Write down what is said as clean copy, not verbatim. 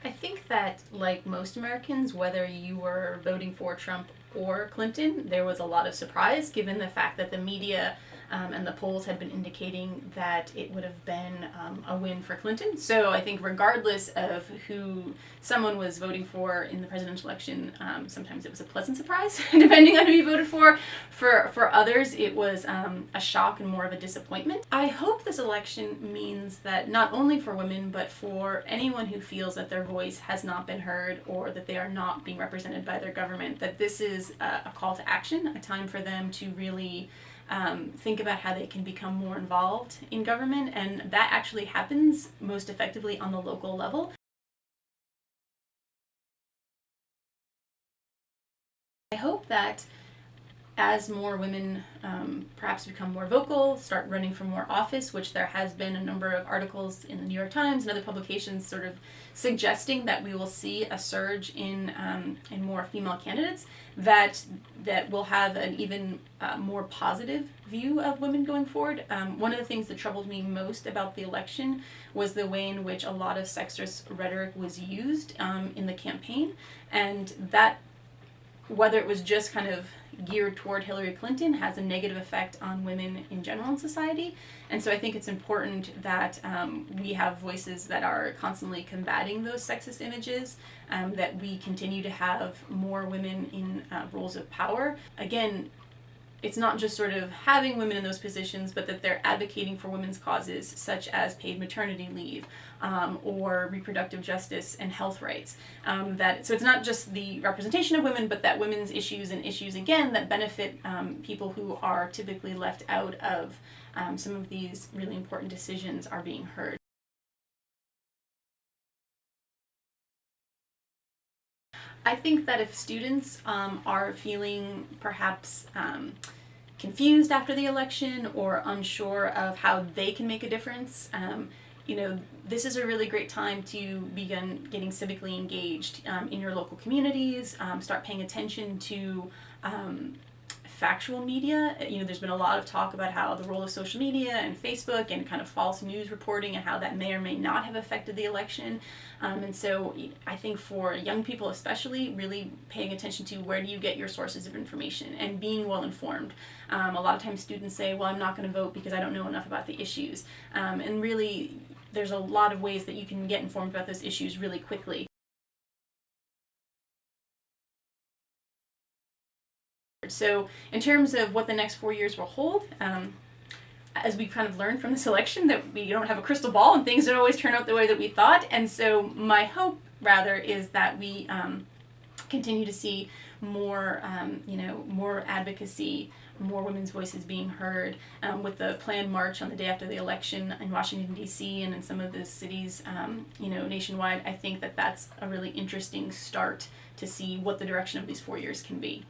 I think that, like most Americans, whether you were voting for Trump or Clinton, there was a lot of surprise given the fact that the media and the polls had been indicating that it would have been a win for Clinton. So I think, regardless of who someone was voting for in the presidential election, sometimes it was a pleasant surprise, depending on who you voted for. For others, it was a shock and more of a disappointment. I hope this election means that not only for women, but for anyone who feels that their voice has not been heard or that they are not being represented by their government, that this is a call to action, a time for them to really think about how they can become more involved in government, and that actually happens most effectively on the local level. I hope that as more women perhaps become more vocal, start running for more office, which there has been a number of articles in the New York Times and other publications sort of suggesting that we will see a surge in more female candidates, that will have an even more positive view of women going forward. One of the things that troubled me most about the election was the way in which a lot of sexist rhetoric was used in the campaign, and that, whether it was just kind of geared toward Hillary Clinton, has a negative effect on women in general in society. And so I think it's important that we have voices that are constantly combating those sexist images, that we continue to have more women in roles of power. Again, it's not just sort of having women in those positions, but that they're advocating for women's causes such as paid maternity leave, or reproductive justice and health rights. So it's not just the representation of women, but that women's issues and issues, again, that benefit people who are typically left out of some of these really important decisions are being heard. I think that if students are feeling perhaps confused after the election or unsure of how they can make a difference, this is a really great time to begin getting civically engaged in your local communities, start paying attention to factual media. There's been a lot of talk about how the role of social media and Facebook and kind of false news reporting and how that may or may not have affected the election. And so I think for young people especially, really paying attention to where do you get your sources of information and being well informed. A lot of times students say, well, I'm not going to vote because I don't know enough about the issues. And really, there's a lot of ways that you can get informed about those issues really quickly. So in terms of what the next 4 years will hold, as we kind of learned from this election, that we don't have a crystal ball and things don't always turn out the way that we thought. And so my hope, rather, is that we continue to see more, more advocacy, more women's voices being heard, with the planned march on the day after the election in Washington, D.C. and in some of the cities, nationwide. I think that that's a really interesting start to see what the direction of these 4 years can be.